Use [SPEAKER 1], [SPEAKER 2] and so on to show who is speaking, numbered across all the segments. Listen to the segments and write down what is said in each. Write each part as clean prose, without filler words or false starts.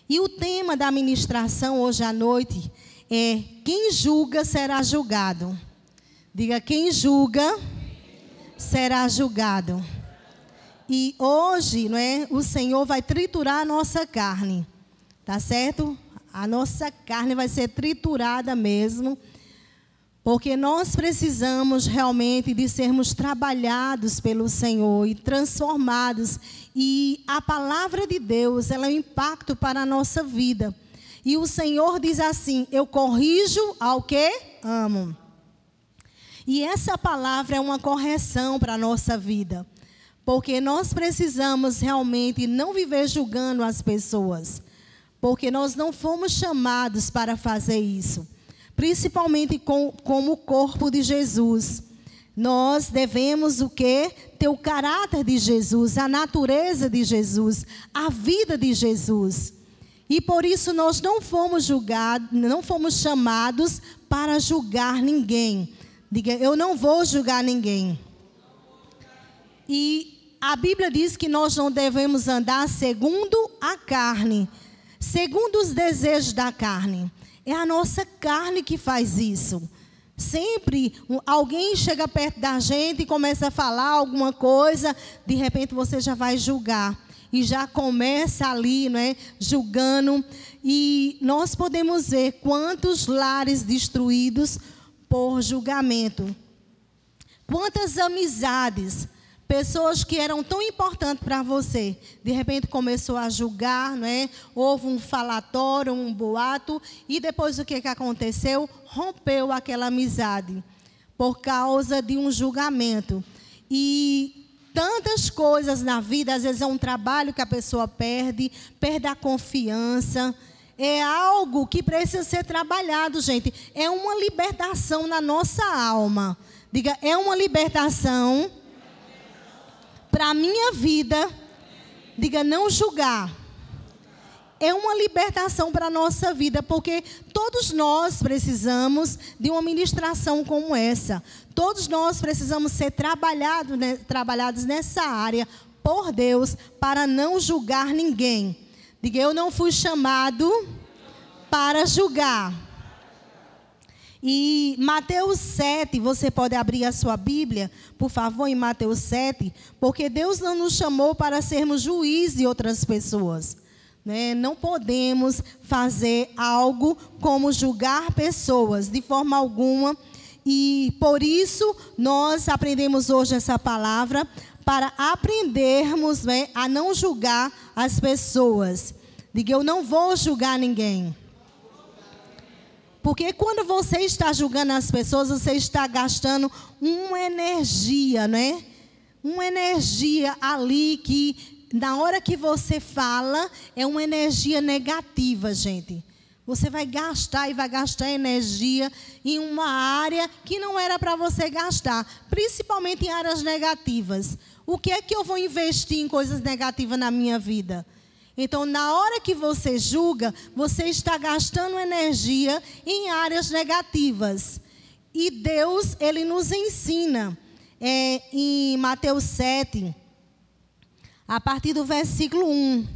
[SPEAKER 1] E o tema da ministração hoje à noite é: quem julga será julgado. Diga, quem julga será julgado. E hoje, não é, o Senhor vai triturar a nossa carne, tá certo? A nossa carne vai ser triturada mesmo, porque nós precisamos realmente de sermos trabalhados pelo Senhor e transformados. E a palavra de Deus, ela é um impacto para a nossa vida. E o Senhor diz assim: eu corrijo ao que amo. E essa palavra é uma correção para a nossa vida. Porque nós precisamos realmente não viver julgando as pessoas. Porque nós não fomos chamados para fazer isso. Principalmente como o corpo de Jesus. Nós devemos o quê? Ter o caráter de Jesus, a natureza de Jesus, a vida de Jesus. E por isso nós não fomos julgados, não fomos chamados para julgar ninguém. Diga, eu não vou julgar ninguém. E a Bíblia diz que nós não devemos andar segundo a carne, segundo os desejos da carne. É a nossa carne que faz isso. Sempre alguém chega perto da gente e começa a falar alguma coisa, de repente você já vai julgar. E já começa ali, não é, julgando. E nós podemos ver quantos lares destruídos por julgamento. Quantas amizades, pessoas que eram tão importantes para você, de repente começou a julgar, não é? Houve um falatório, um boato, e depois o que aconteceu? Rompeu aquela amizade, por causa de um julgamento. E tantas coisas na vida, às vezes é um trabalho que a pessoa perde a confiança. É algo que precisa ser trabalhado, gente. É uma libertação na nossa alma. Diga, é uma libertação para a minha vida. Diga, não julgar. É uma libertação para a nossa vida, porque todos nós precisamos de uma ministração como essa. Todos nós precisamos ser trabalhados nessa área por Deus para não julgar ninguém. Diga, eu não fui chamado para julgar. E Mateus 7, você pode abrir a sua Bíblia, por favor, em Mateus 7, porque Deus não nos chamou para sermos juízes de outras pessoas. Né? Não podemos fazer algo como julgar pessoas, de forma alguma. E por isso nós aprendemos hoje essa palavra, para aprendermos, né, a não julgar as pessoas. Diga, eu não vou julgar ninguém. Porque quando você está julgando as pessoas, você está gastando uma energia, né? Uma energia ali que, na hora que você fala, é uma energia negativa, gente. Você vai gastar e vai gastar energia em uma área que não era para você gastar. Principalmente em áreas negativas. O que é que eu vou investir em coisas negativas na minha vida? Então, na hora que você julga, você está gastando energia em áreas negativas. E Deus, Ele nos ensina, em Mateus 7, a partir do versículo 1.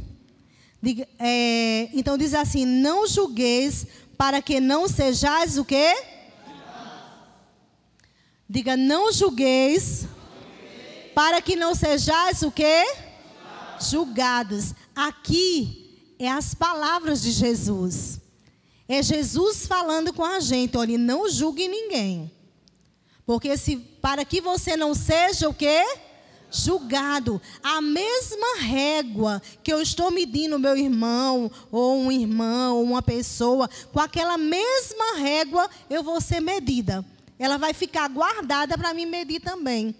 [SPEAKER 1] Então, diz assim, não julgueis para que não sejais o quê? Diga, não julgueis para que não sejais o quê? Julgados. Aqui é as palavras de Jesus. É Jesus falando com a gente. Olha, não julgue ninguém. Porque para que você não seja o quê? Julgado. A mesma régua que eu estou medindo meu irmão, ou um irmão, ou uma pessoa, com aquela mesma régua eu vou ser medida. Ela vai ficar guardada para me medir também.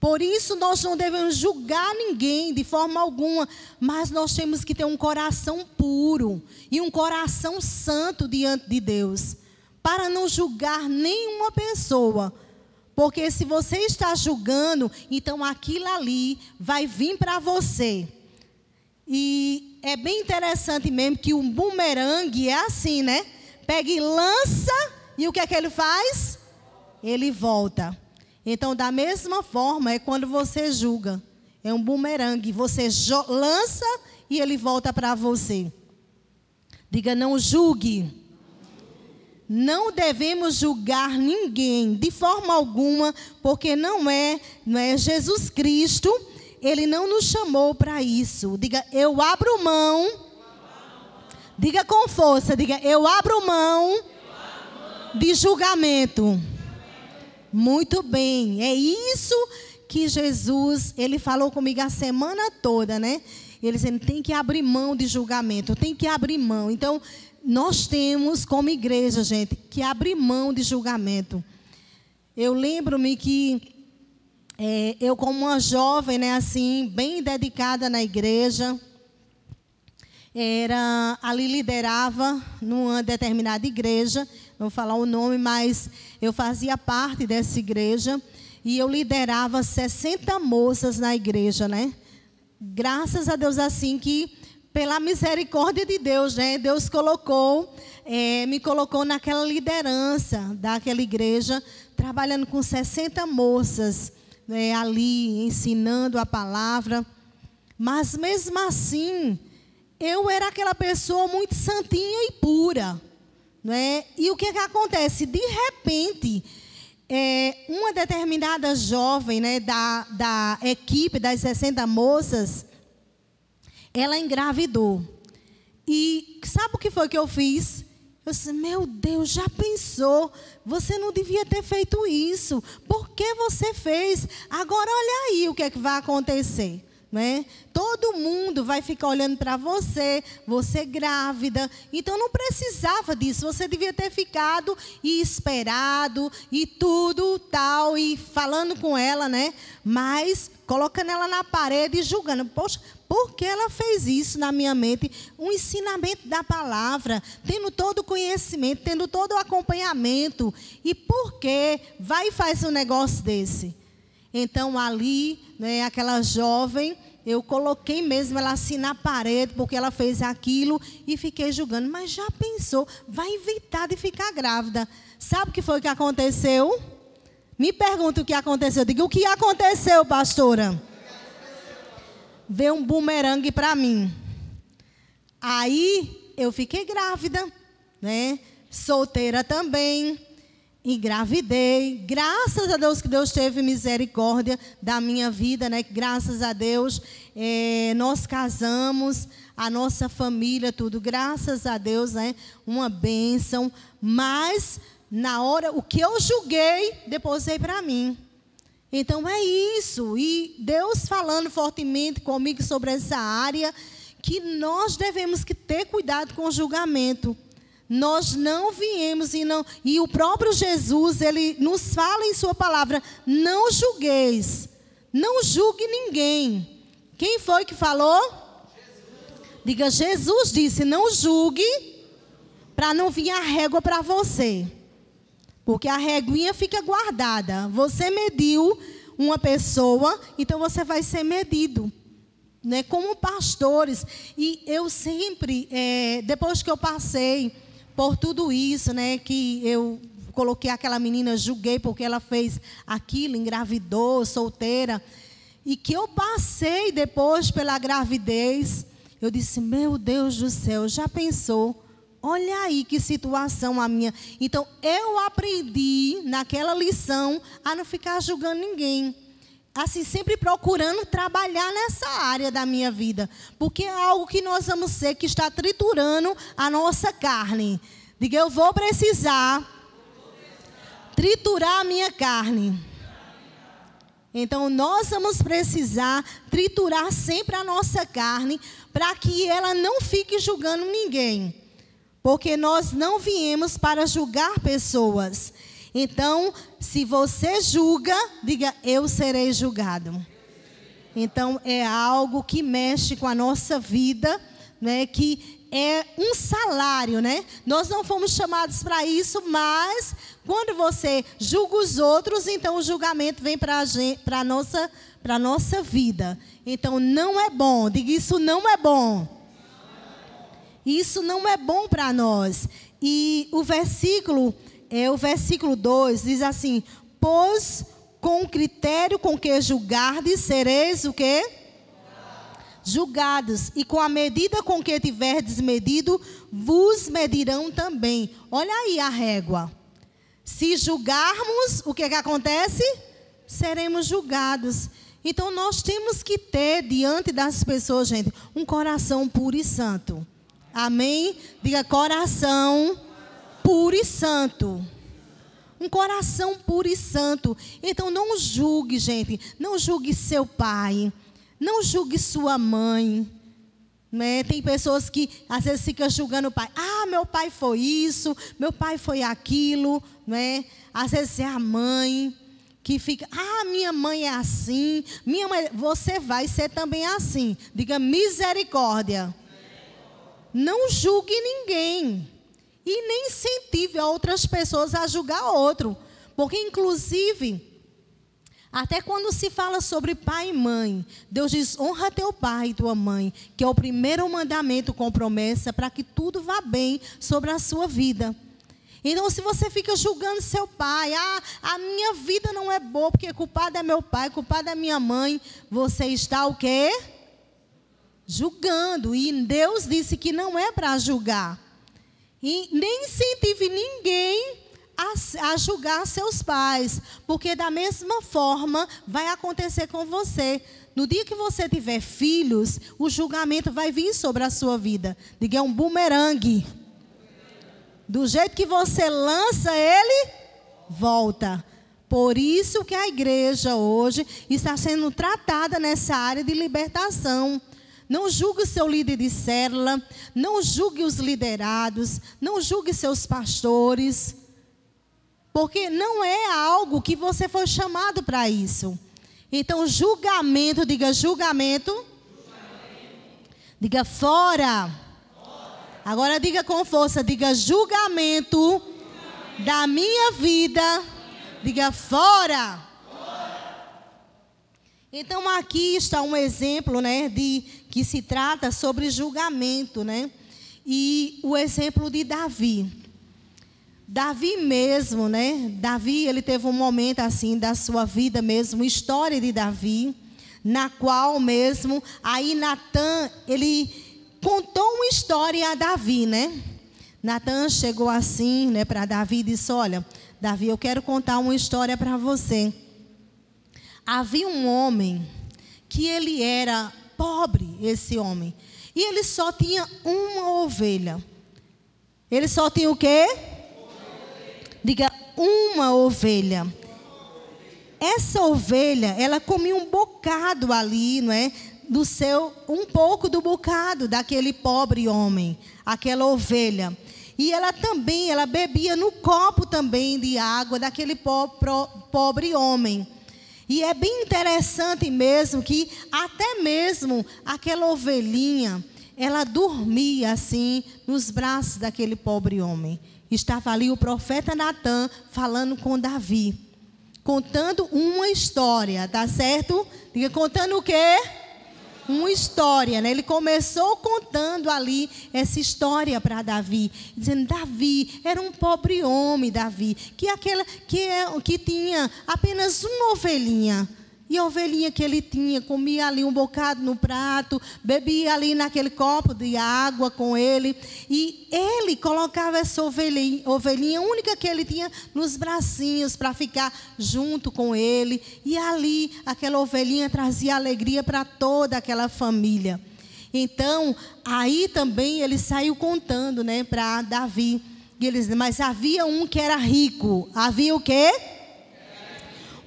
[SPEAKER 1] Por isso nós não devemos julgar ninguém de forma alguma, mas nós temos que ter um coração puro e um coração santo diante de Deus, para não julgar nenhuma pessoa. Porque se você está julgando, então aquilo ali vai vir para você. E é bem interessante mesmo que um bumerangue é assim, né? Pega e lança, e o que é que ele faz? Ele volta. Então, da mesma forma, é quando você julga. É um bumerangue. Você lança e ele volta para você. Diga, não julgue. Não devemos julgar ninguém de forma alguma, porque não é Jesus Cristo, Ele não nos chamou para isso. Diga, eu abro mão. Diga com força, diga, eu abro mão de julgamento. Muito bem, é isso que Jesus, Ele falou comigo a semana toda, né? Ele dizendo, tem que abrir mão de julgamento, tem que abrir mão. Então, nós temos como igreja, gente, que abrir mão de julgamento. Eu lembro-me que eu, como uma jovem, né, assim, bem dedicada na igreja, ali liderava numa determinada igreja, não vou falar o nome, mas eu fazia parte dessa igreja e eu liderava 60 moças na igreja, né? Graças a Deus, assim, que pela misericórdia de Deus, né? Deus me colocou naquela liderança daquela igreja, trabalhando com 60 moças, né, ali ensinando a palavra. Mas mesmo assim, eu era aquela pessoa muito santinha e pura, né? E o que acontece? De repente, uma determinada jovem, né, da equipe das 60 moças, ela engravidou. E sabe o que foi que eu fiz? Eu disse, meu Deus, já pensou? Você não devia ter feito isso. Por que você fez? Agora olha aí o que é que vai acontecer. Né? Todo mundo vai ficar olhando para você grávida, então não precisava disso, você devia ter ficado e esperado e tudo tal, e falando com ela, né? Mas colocando ela na parede e julgando, poxa, por que ela fez isso na minha mente? Um ensinamento da palavra, tendo todo o conhecimento, tendo todo o acompanhamento, e por que vai e faz um negócio desse? Então, ali, né, aquela jovem, eu coloquei mesmo ela assim na parede, porque ela fez aquilo, e fiquei julgando. Mas já pensou, vai inventar de ficar grávida. Sabe o que foi que aconteceu? Me pergunta o que aconteceu. Eu digo, o que aconteceu, pastora? Veio um bumerangue para mim. Aí, eu fiquei grávida, né? Solteira também. Engravidei, graças a Deus que Deus teve misericórdia da minha vida, né? Graças a Deus, nós casamos, a nossa família, tudo, graças a Deus, né? Uma bênção, mas na hora, o que eu julguei, depositei para mim. Então é isso, e Deus falando fortemente comigo sobre essa área, que nós devemos que ter cuidado com o julgamento. Nós não viemos e o próprio Jesus, Ele nos fala em sua palavra, não julgueis, não julgue ninguém. Quem foi que falou? Jesus. Diga, Jesus disse, não julgue, para não vir a régua para você. Porque a réguinha fica guardada. Você mediu uma pessoa, então você vai ser medido. Né? Como pastores, e eu sempre, depois que eu passei por tudo isso, né, que eu coloquei aquela menina, julguei porque ela fez aquilo, engravidou, solteira, e que eu passei depois pela gravidez, eu disse, meu Deus do céu, já pensou? Olha aí que situação a minha. Então, eu aprendi naquela lição a não ficar julgando ninguém. Assim, sempre procurando trabalhar nessa área da minha vida. Porque é algo que nós vamos ser, que está triturando a nossa carne. Diga, eu vou precisar triturar a minha carne. Então, nós vamos precisar triturar sempre a nossa carne, para que ela não fique julgando ninguém. Porque nós não viemos para julgar pessoas. Então, se você julga, diga, eu serei julgado. Então, é algo que mexe com a nossa vida, né? Que é um salário, né? Nós não fomos chamados para isso, mas quando você julga os outros, então o julgamento vem para a nossa vida. Então, não é bom. Diga, isso não é bom. Isso não é bom para nós. E o versículo 2 diz assim, pois com o critério com que julgardes, sereis o quê? julgados, e com a medida com que tiverdes medido, vos medirão também. Olha aí a régua. Se julgarmos, o que acontece? Seremos julgados. Então nós temos que ter diante das pessoas, gente, um coração puro e santo. Amém? Diga coração puro e santo. Um coração puro e santo. Então não julgue, gente. Não julgue seu pai. Não julgue sua mãe. Né? Tem pessoas que às vezes ficam julgando o pai. Ah, meu pai foi isso, meu pai foi aquilo. Né? Às vezes é a mãe que fica, ah, minha mãe é assim. Minha mãe, você vai ser também assim. Diga misericórdia. Não julgue ninguém. E nem incentive outras pessoas a julgar outro. Porque, inclusive, até quando se fala sobre pai e mãe, Deus diz, honra teu pai e tua mãe, que é o primeiro mandamento com promessa para que tudo vá bem sobre a sua vida. Então, se você fica julgando seu pai, ah, a minha vida não é boa, porque culpado é meu pai, culpado é minha mãe, você está o quê? Julgando. E Deus disse que não é para julgar. E nem incentive ninguém a julgar seus pais, porque da mesma forma vai acontecer com você. No dia que você tiver filhos, o julgamento vai vir sobre a sua vida. Diga, é um bumerangue. Do jeito que você lança, ele volta. Por isso que a igreja hoje está sendo tratada nessa área de libertação. Não julgue o seu líder de célula, não julgue os liderados, não julgue seus pastores, porque não é algo que você foi chamado para isso. Então, julgamento, diga julgamento. Diga fora. Agora diga com força, diga julgamento da minha vida, diga fora. Então aqui está um exemplo, né, de que se trata sobre julgamento, né? E o exemplo de Davi. Davi mesmo, né? Davi, ele teve um momento assim da sua vida mesmo, história de Davi, na qual mesmo aí Natã, ele contou uma história a Davi, né? Natã chegou assim, né, para Davi e disse: olha, Davi, eu quero contar uma história para você. Havia um homem que ele era pobre, esse homem. E ele só tinha uma ovelha. Ele só tinha o quê? Diga, uma ovelha. Essa ovelha, ela comia um bocado ali, não é? Um pouco do bocado daquele pobre homem, aquela ovelha. E ela também, ela bebia no copo também de água daquele pobre homem. E é bem interessante mesmo que até mesmo aquela ovelhinha, ela dormia assim nos braços daquele pobre homem. Estava ali o profeta Natã falando com Davi, contando uma história, tá certo? Diga, contando o quê? Uma história, né? Ele começou contando ali essa história para Davi, dizendo: Davi era um pobre homem, Davi, que tinha apenas uma ovelhinha. E a ovelhinha que ele tinha, comia ali um bocado no prato, bebia ali naquele copo de água com ele. E ele colocava essa ovelhinha única que ele tinha nos bracinhos para ficar junto com ele. E ali, aquela ovelhinha trazia alegria para toda aquela família. Então, aí também ele saiu contando, né, para Davi. E ele disse: mas havia um que era rico. Havia o quê?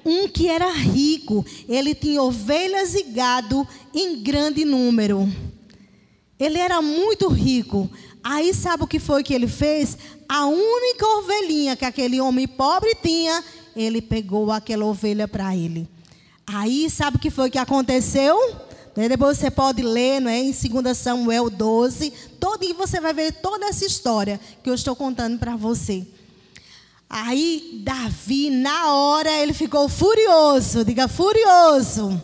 [SPEAKER 1] Um que era rico, ele tinha ovelhas e gado em grande número. Ele era muito rico. Aí sabe o que foi que ele fez? A única ovelhinha que aquele homem pobre tinha, ele pegou aquela ovelha para ele. Aí sabe o que foi que aconteceu? Depois você pode ler, não é? Em 2 Samuel 12, e você vai ver toda essa história que eu estou contando para você. Aí Davi, na hora, ele ficou furioso. Diga, furioso.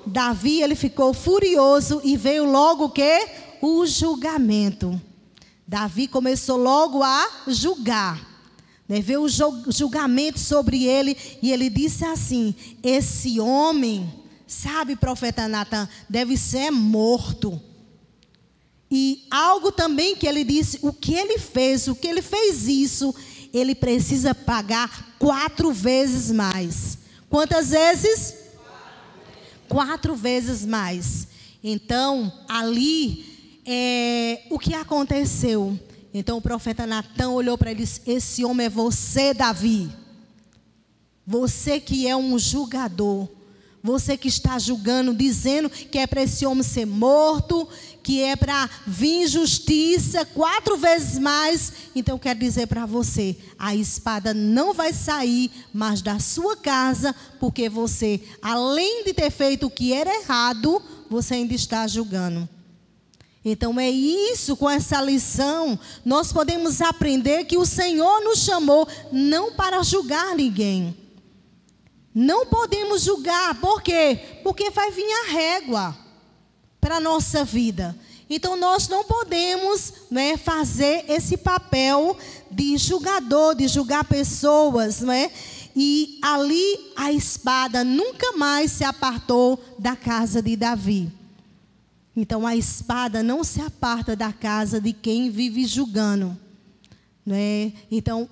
[SPEAKER 1] Davi, ele ficou furioso e veio logo o quê? O julgamento. Davi começou logo a julgar. Veio o julgamento sobre ele e ele disse assim: esse homem Sabe, profeta Natan, deve ser morto. E algo também que ele disse, o que ele fez isso, ele precisa pagar 4 vezes mais. Quantas vezes? 4 vezes mais. Então, ali, o que aconteceu? Então, o profeta Natan olhou para ele e disse, esse homem é você, Davi. Você que é um julgador. Você que está julgando, dizendo que é para esse homem ser morto, que é para vir justiça 4 vezes mais. Então, eu quero dizer para você, a espada não vai sair mais da sua casa, porque você, além de ter feito o que era errado, você ainda está julgando. Então, é isso, com essa lição, nós podemos aprender que o Senhor nos chamou não para julgar ninguém. Não podemos julgar, por quê? Porque vai vir a régua para a nossa vida. Então, nós não podemos, né, fazer esse papel de julgador, de julgar pessoas, né? E ali a espada nunca mais se apartou da casa de Davi. Então, a espada não se aparta da casa de quem vive julgando, né? Então,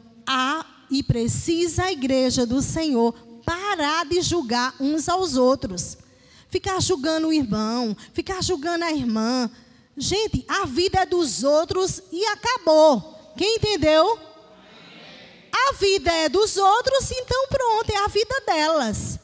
[SPEAKER 1] precisa a igreja do Senhor parar de julgar uns aos outros. Ficar julgando o irmão, ficar julgando a irmã. Gente, a vida é dos outros e acabou. Quem entendeu? A vida é dos outros, então pronto, é a vida delas.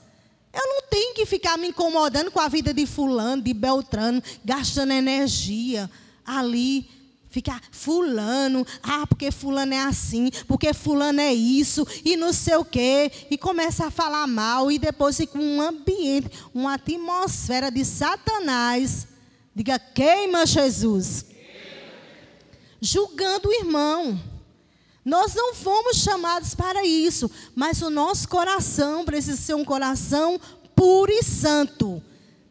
[SPEAKER 1] Eu não tenho que ficar me incomodando com a vida de fulano, de beltrano, gastando energia ali. Ficar fulano, porque fulano é assim, porque fulano é isso, e não sei o quê. E começa a falar mal, e depois fica um ambiente, uma atmosfera de Satanás. Diga, queima Jesus. Julgando o irmão. Nós não fomos chamados para isso, mas o nosso coração precisa ser um coração puro e santo.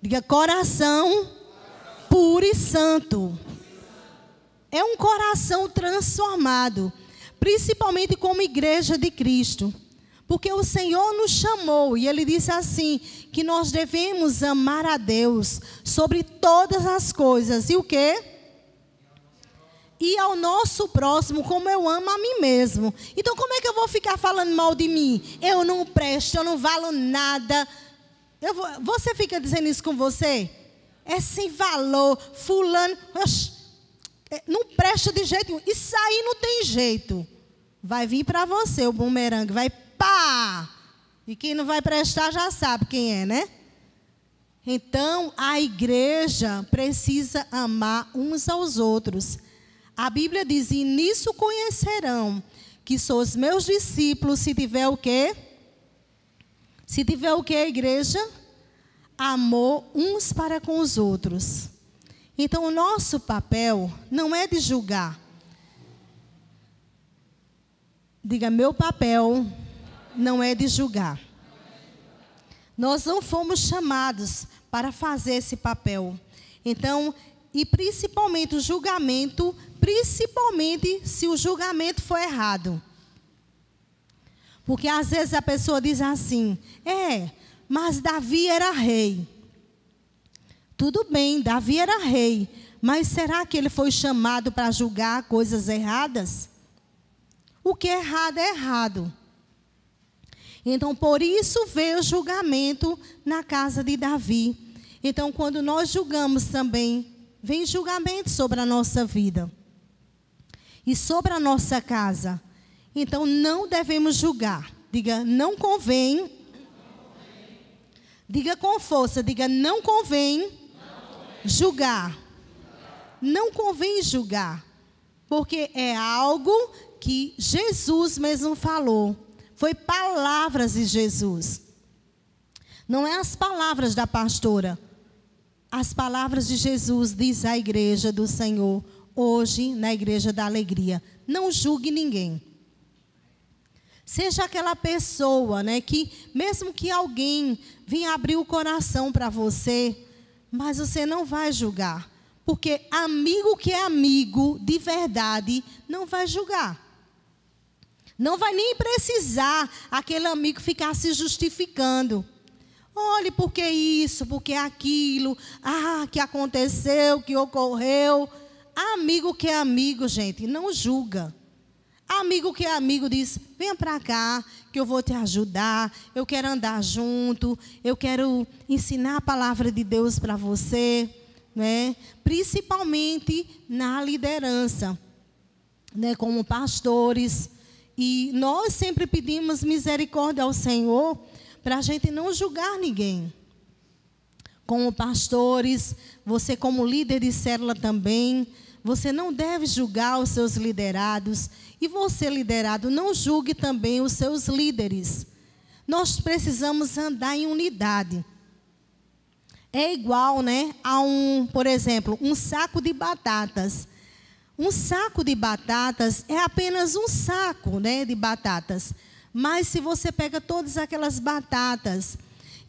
[SPEAKER 1] Diga, coração puro e santo. É um coração transformado, principalmente como igreja de Cristo. Porque o Senhor nos chamou e Ele disse assim, que nós devemos amar a Deus sobre todas as coisas. E o quê? E ao nosso próximo como eu amo a mim mesmo. Então como é que eu vou ficar falando mal de mim? Eu não presto, eu não valo nada. Você fica dizendo isso com você? É sem valor, fulano... Não presta de jeito nenhum. Isso aí não tem jeito. Vai vir para você o bumerangue. Vai pá! E quem não vai prestar já sabe quem é, né? Então, a igreja precisa amar uns aos outros. A Bíblia diz, e nisso conhecerão que são os meus discípulos, se tiver o quê? Se tiver o quê, igreja? Amor uns para com os outros. Então, o nosso papel não é de julgar. Diga, meu papel não é de julgar. Nós não fomos chamados para fazer esse papel. Então, e principalmente o julgamento, principalmente se o julgamento for errado. Porque às vezes a pessoa diz assim, mas Davi era rei. Tudo bem, Davi era rei, mas será que ele foi chamado para julgar coisas erradas? O que é errado. Então, por isso veio o julgamento na casa de Davi. Então, quando nós julgamos também, vem julgamento sobre a nossa vida. E sobre a nossa casa. Então, não devemos julgar. Diga, não convém. Diga com força, diga, não convém julgar. Não convém julgar. Porque é algo que Jesus mesmo falou. Foi palavras de Jesus. Não é as palavras da pastora. As palavras de Jesus diz à igreja do Senhor, hoje na igreja da alegria. Não julgue ninguém. Seja aquela pessoa, né, que mesmo que alguém venha abrir o coração para você, mas você não vai julgar. Porque amigo que é amigo de verdade não vai julgar. Não vai nem precisar aquele amigo ficar se justificando. Olhe por que isso, por que aquilo, que aconteceu, que ocorreu. Amigo que é amigo, gente, não julga. Amigo que é amigo diz, venha para cá, que eu vou te ajudar, eu quero andar junto, eu quero ensinar a palavra de Deus para você, né? Principalmente na liderança, né? Como pastores. E nós sempre pedimos misericórdia ao Senhor para a gente não julgar ninguém. Como pastores, você como líder de célula também, você não deve julgar os seus liderados. E você, liderado, não julgue também os seus líderes. Nós precisamos andar em unidade. É igual, né, a por exemplo, um saco de batatas. Um saco de batatas é apenas um saco, né, de batatas. Mas se você pega todas aquelas batatas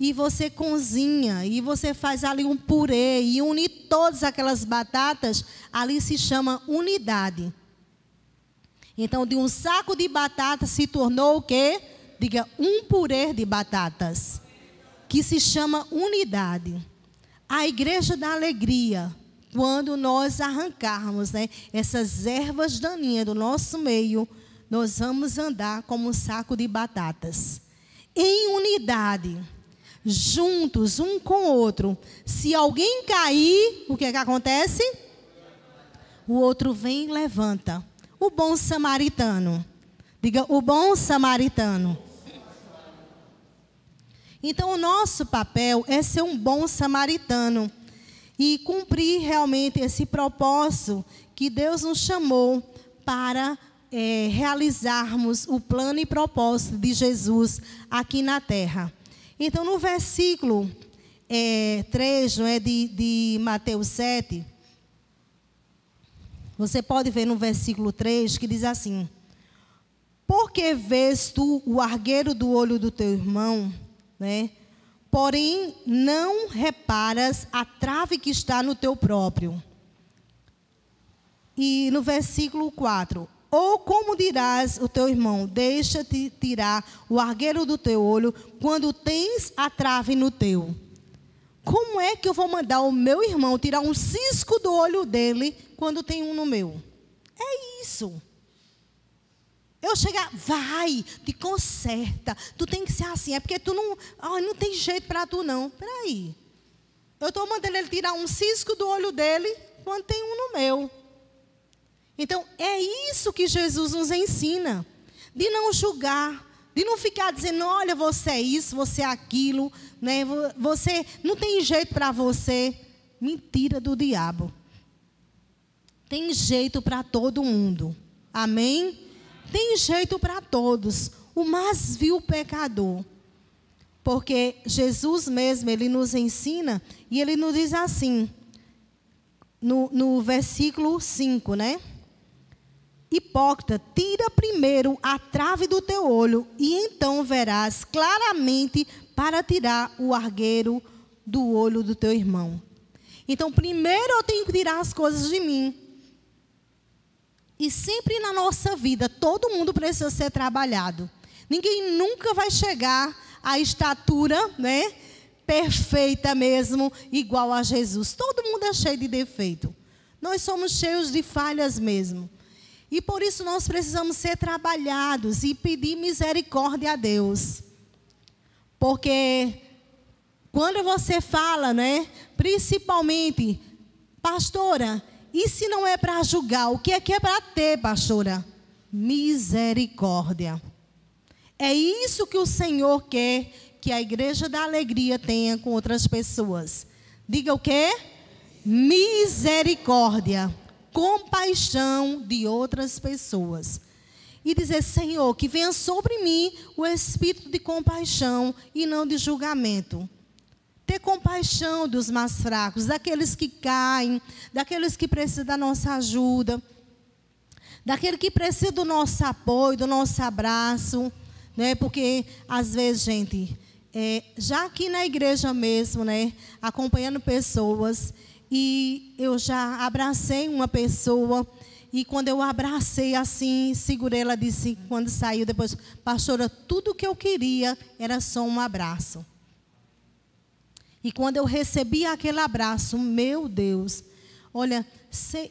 [SPEAKER 1] e você cozinha, e você faz ali um purê e une todas aquelas batatas, ali se chama unidade. Então, de um saco de batatas se tornou o quê? Diga, um purê de batatas, que se chama unidade. A igreja da alegria, quando nós arrancarmos, né, essas ervas daninhas do nosso meio, nós vamos andar como um saco de batatas. Em unidade, juntos, um com o outro. Se alguém cair, o que acontece? O outro vem e levanta. O bom samaritano. Diga, o bom samaritano. Então, o nosso papel é ser um bom samaritano e cumprir realmente esse propósito que Deus nos chamou para realizarmos o plano e propósito de Jesus aqui na terra. Então, no versículo 3, não é, de Mateus 7, você pode ver no versículo 3 que diz assim: porque vês tu o argueiro do olho do teu irmão, né? Porém não reparas a trave que está no teu próprio. E no versículo 4, ou como dirás o teu irmão, deixa-te tirar o argueiro do teu olho, quando tens a trave no teu? Como é que eu vou mandar o meu irmão tirar um cisco do olho dele, quando tem um no meu? É isso. Eu chegar, vai, te conserta, tu tem que ser assim, é porque tu não tem jeito para tu não. Peraí, eu estou mandando ele tirar um cisco do olho dele, quando tem um no meu. Então, é isso que Jesus nos ensina, de não julgar, de não ficar dizendo, olha, você é isso, você é aquilo, né? Você não tem jeito para você. Mentira do diabo. Tem jeito para todo mundo. Amém? Tem jeito para todos. O mais vil pecador. Porque Jesus mesmo, ele nos ensina, e ele nos diz assim, no versículo 5, né? Hipócrita, tira primeiro a trave do teu olho, e então verás claramente para tirar o argueiro do olho do teu irmão. Então, primeiro eu tenho que tirar as coisas de mim. E sempre na nossa vida, todo mundo precisa ser trabalhado. Ninguém nunca vai chegar à estatura, né, perfeita mesmo, igual a Jesus. Todo mundo é cheio de defeito. Nós somos cheios de falhas mesmo. E por isso nós precisamos ser trabalhados e pedir misericórdia a Deus. Porque quando você fala, né, principalmente, pastora, e se não é para julgar, o que é para ter, pastora? Misericórdia. É isso que o Senhor quer que a igreja da alegria tenha com outras pessoas. Diga o quê? Misericórdia. Compaixão de outras pessoas. E dizer, Senhor, que venha sobre mim o espírito de compaixão e não de julgamento. Ter compaixão dos mais fracos, daqueles que caem, daqueles que precisam da nossa ajuda, daquele que precisa do nosso apoio, do nosso abraço, né? Porque às vezes, gente, já aqui na igreja mesmo, né, acompanhando pessoas, e eu já abracei uma pessoa, e quando eu abracei assim, segurei, ela disse, quando saiu depois, pastora, tudo que eu queria era só um abraço. E quando eu recebi aquele abraço, meu Deus, olha,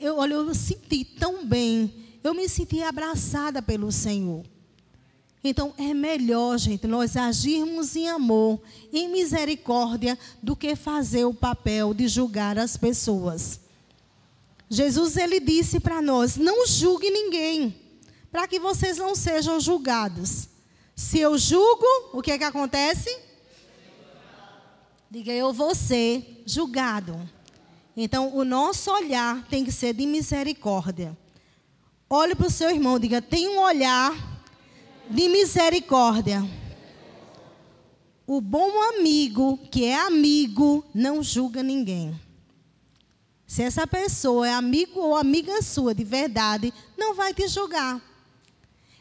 [SPEAKER 1] eu senti tão bem. Eu me senti abraçada pelo Senhor. Então, é melhor, gente, nós agirmos em amor, em misericórdia, do que fazer o papel de julgar as pessoas. Jesus, ele disse para nós, não julgue ninguém, para que vocês não sejam julgados. Se eu julgo, o que é que acontece? Diga, eu vou ser julgado. Então, o nosso olhar tem que ser de misericórdia. Olhe para o seu irmão, diga, tem um olhar de misericórdia. O bom amigo, que é amigo, não julga ninguém. Se essa pessoa é amigo ou amiga sua de verdade, não vai te julgar.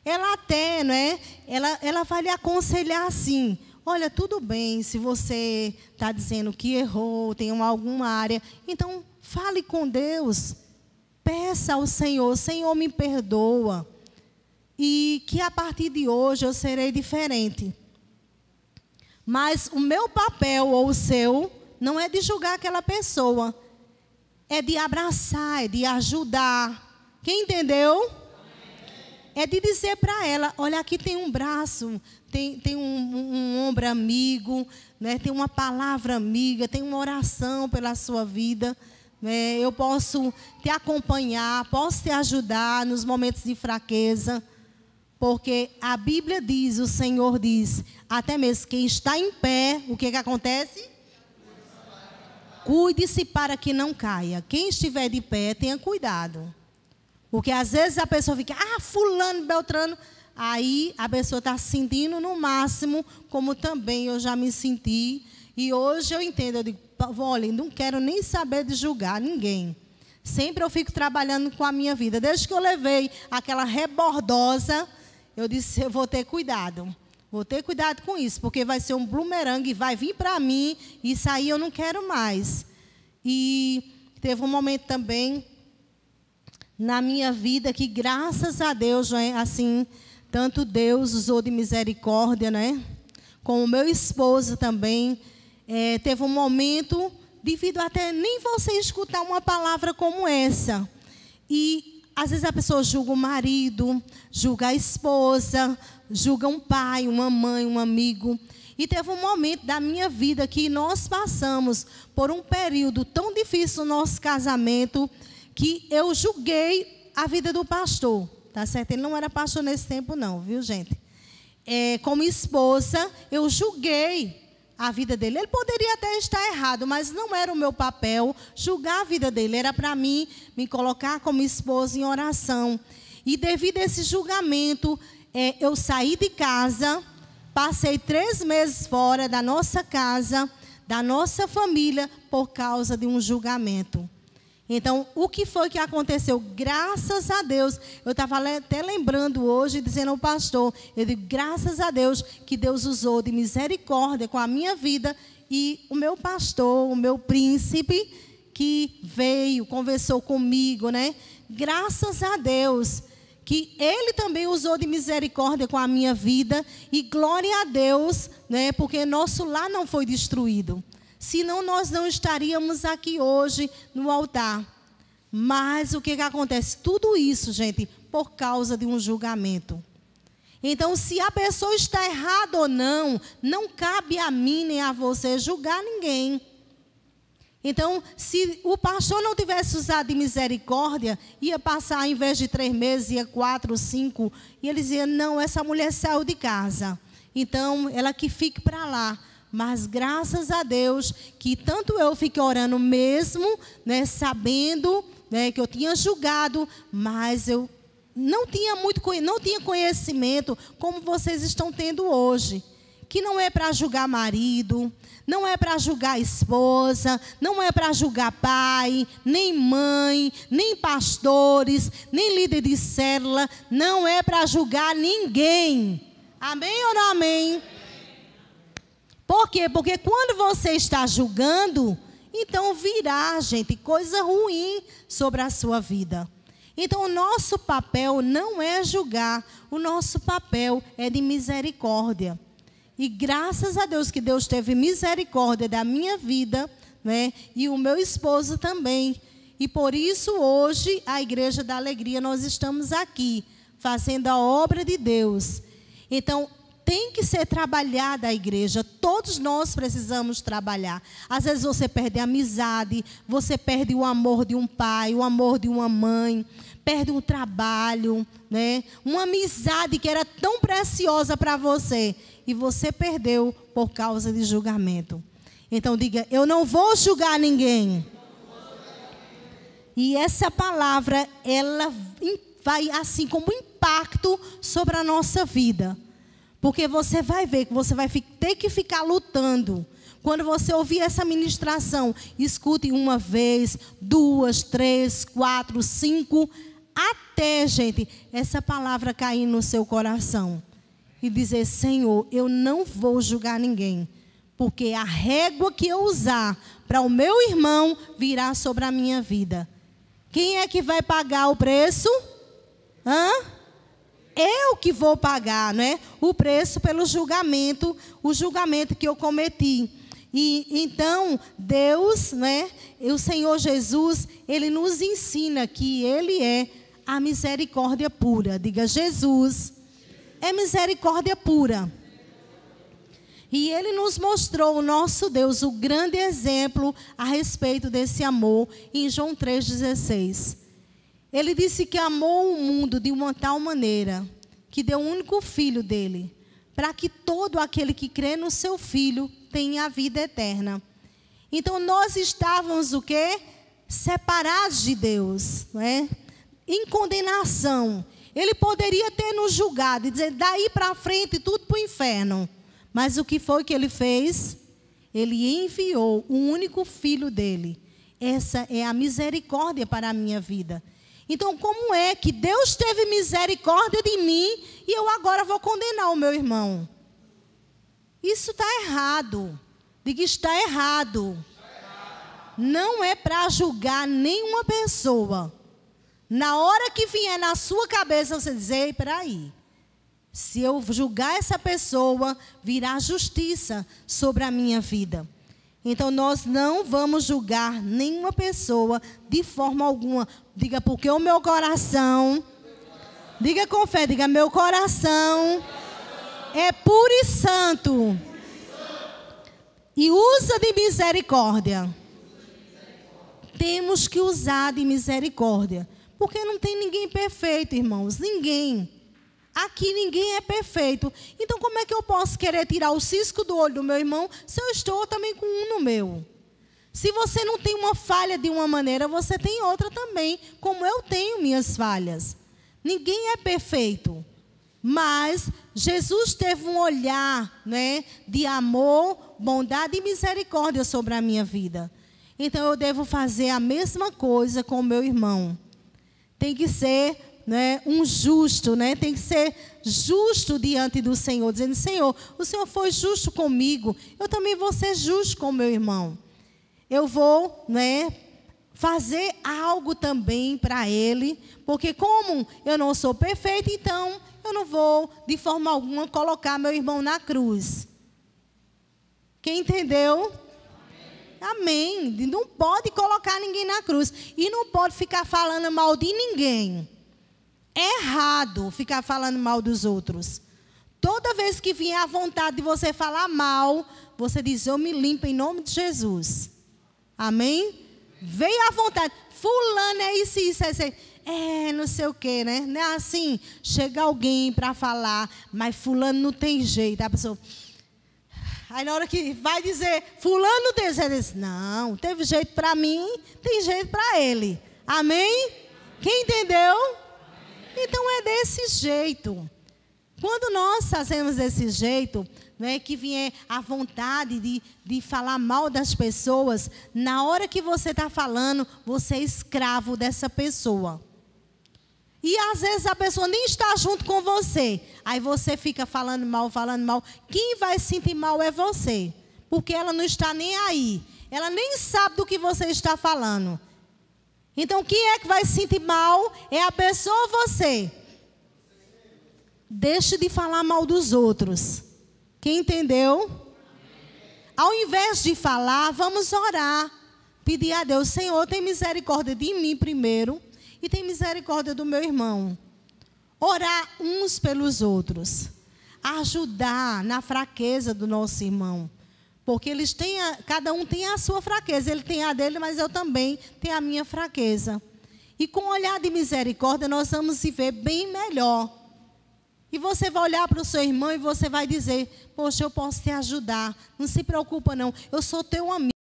[SPEAKER 1] Ela até, né? Ela vai lhe aconselhar assim. Olha, tudo bem, se você está dizendo que errou, tem alguma área, então fale com Deus. Peça ao Senhor, Senhor, me perdoa. E que a partir de hoje eu serei diferente. Mas o meu papel ou o seu não é de julgar aquela pessoa. É de abraçar, é de ajudar. Quem entendeu? É de dizer para ela, olha, aqui tem um braço, tem um ombro amigo, né? Tem uma palavra amiga, tem uma oração pela sua vida. Né? Eu posso te acompanhar, posso te ajudar nos momentos de fraqueza. Porque a Bíblia diz, o Senhor diz, até mesmo quem está em pé, o que acontece? Cuide-se para que não caia. Quem estiver de pé, tenha cuidado. Porque às vezes a pessoa fica, fulano, beltrano. Aí a pessoa está se sentindo no máximo, como também eu já me senti. E hoje eu entendo, eu digo, olha, não quero nem saber de julgar ninguém. Sempre eu fico trabalhando com a minha vida. Desde que eu levei aquela rebordosa, eu disse, eu vou ter cuidado. Vou ter cuidado com isso, porque vai ser um bumerangue, vai vir para mim, e isso aí eu não quero mais. E teve um momento também na minha vida que, graças a Deus, né, assim, tanto Deus usou de misericórdia, né? Com o meu esposo também, teve um momento, devido até nem você escutar uma palavra como essa. E às vezes a pessoa julga o marido, julga a esposa, julga um pai, uma mãe, um amigo. E teve um momento da minha vida que nós passamos por um período tão difícil no nosso casamento, que eu julguei a vida do pastor. Tá certo? Ele não era pastor nesse tempo não, viu, gente? Como esposa, eu julguei a vida dele. Ele poderia até estar errado, mas não era o meu papel julgar a vida dele. Era para mim me colocar como esposa em oração. E devido a esse julgamento, eu saí de casa, passei 3 meses fora da nossa casa, da nossa família, por causa de um julgamento. Então, o que foi que aconteceu? Graças a Deus, eu estava até lembrando hoje, dizendo ao pastor, eu digo, graças a Deus, que Deus usou de misericórdia com a minha vida, e o meu pastor, o meu príncipe, que veio, conversou comigo, né? Graças a Deus, que ele também usou de misericórdia com a minha vida, e glória a Deus, né? Porque nosso lar não foi destruído. Senão nós não estaríamos aqui hoje no altar. Mas o que acontece? Tudo isso, gente, por causa de um julgamento. Então, se a pessoa está errada ou não, não cabe a mim nem a você julgar ninguém. Então, se o pastor não tivesse usado de misericórdia, ia passar, ao invés de 3 meses, ia 4, 5, e ele dizia, não, essa mulher saiu de casa. Então, ela que fique para lá. Mas graças a Deus que tanto eu fiquei orando mesmo, né, sabendo, né, que eu tinha julgado, mas eu não tinha conhecimento como vocês estão tendo hoje. Que não é para julgar marido, não é para julgar esposa, não é para julgar pai, nem mãe, nem pastores, nem líder de célula, não é para julgar ninguém. Amém ou não amém? Por quê? Porque quando você está julgando, então virá, gente, coisa ruim sobre a sua vida. Então, o nosso papel não é julgar, o nosso papel é de misericórdia. E graças a Deus que Deus teve misericórdia da minha vida, né? E o meu esposo também. E por isso hoje a Igreja da Alegria nós estamos aqui fazendo a obra de Deus. Então tem que ser trabalhada a igreja. Todos nós precisamos trabalhar. Às vezes você perde a amizade, você perde o amor de um pai, o amor de uma mãe, perde um trabalho, né? Uma amizade que era tão preciosa para você e você perdeu por causa de julgamento. Então diga: eu não vou julgar ninguém. E essa palavra, ela vai assim como impacto sobre a nossa vida. Porque você vai ver que você vai ter que ficar lutando. Quando você ouvir essa ministração, escute uma vez, 2, 3, 4, 5, até, gente, essa palavra cair no seu coração. E dizer: Senhor, eu não vou julgar ninguém. Porque a régua que eu usar para o meu irmão virá sobre a minha vida. Quem é que vai pagar o preço? Eu que vou pagar, né? O preço pelo julgamento, o julgamento que eu cometi. E então Deus, né? O Senhor Jesus, Ele nos ensina que Ele é a misericórdia pura. Diga: Jesus é misericórdia pura. E Ele nos mostrou, o nosso Deus, o grande exemplo a respeito desse amor em João 3,16. Ele disse que amou o mundo de uma tal maneira que deu o único filho dele, para que todo aquele que crê no seu filho tenha a vida eterna. Então nós estávamos o quê? Separados de Deus, não é? Em condenação. Ele poderia ter nos julgado e dizer: daí para frente tudo para o inferno. Mas o que foi que Ele fez? Ele enviou o único filho dele. Essa é a misericórdia para a minha vida. Então, como é que Deus teve misericórdia de mim e eu agora vou condenar o meu irmão? Isso está errado. Diga: está errado. Não é para julgar nenhuma pessoa. Na hora que vier na sua cabeça, você diz: ei, peraí. Se eu julgar essa pessoa, virá justiça sobre a minha vida. Então, nós não vamos julgar nenhuma pessoa de forma alguma. Diga: porque o meu coração, diga com fé, diga: meu coração é puro e santo e usa de misericórdia. Temos que usar de misericórdia, porque não tem ninguém perfeito, irmãos, ninguém. Aqui ninguém é perfeito. Então como é que eu posso querer tirar o cisco do olho do meu irmão se eu estou também com um no meu? Se você não tem uma falha de uma maneira, você tem outra também, como eu tenho minhas falhas. Ninguém é perfeito. Mas Jesus teve um olhar, né, de amor, bondade e misericórdia sobre a minha vida. Então eu devo fazer a mesma coisa com o meu irmão. Tem que ser, né, um justo, né? Tem que ser justo diante do Senhor, dizendo: Senhor, o Senhor foi justo comigo, eu também vou ser justo com o meu irmão. Eu vou, né, fazer algo também para ele, porque como eu não sou perfeito, então eu não vou de forma alguma colocar meu irmão na cruz. Quem entendeu? Amém. Não pode colocar ninguém na cruz e não pode ficar falando mal de ninguém. É errado ficar falando mal dos outros. Toda vez que vier a vontade de você falar mal, você diz: eu me limpo em nome de Jesus. Amém? Veio a vontade. Fulano é isso, isso, isso. Não sei o quê, né? Não é assim, chega alguém para falar, mas fulano não tem jeito. A pessoa... Aí na hora que vai dizer, fulano não tem jeito, diz: não, teve jeito para mim, tem jeito para ele. Amém? Quem entendeu? Então é desse jeito. Quando nós fazemos desse jeito, né, que vier a vontade de falar mal das pessoas, na hora que você está falando, você é escravo dessa pessoa. E às vezes a pessoa nem está junto com você. Aí você fica falando mal, falando mal. Quem vai sentir mal é você. Porque ela não está nem aí. Ela nem sabe do que você está falando. Então quem é que vai sentir mal? É a pessoa ou você? Deixe de falar mal dos outros. Quem entendeu? Ao invés de falar, vamos orar. Pedir a Deus: Senhor, tem misericórdia de mim primeiro e tem misericórdia do meu irmão. Orar uns pelos outros. Ajudar na fraqueza do nosso irmão. Porque cada um tem a sua fraqueza. Ele tem a dele, mas eu também tenho a minha fraqueza. E com um olhar de misericórdia, nós vamos se ver bem melhor. E você vai olhar para o seu irmão e você vai dizer: poxa, eu posso te ajudar. Não se preocupa não, eu sou teu amigo.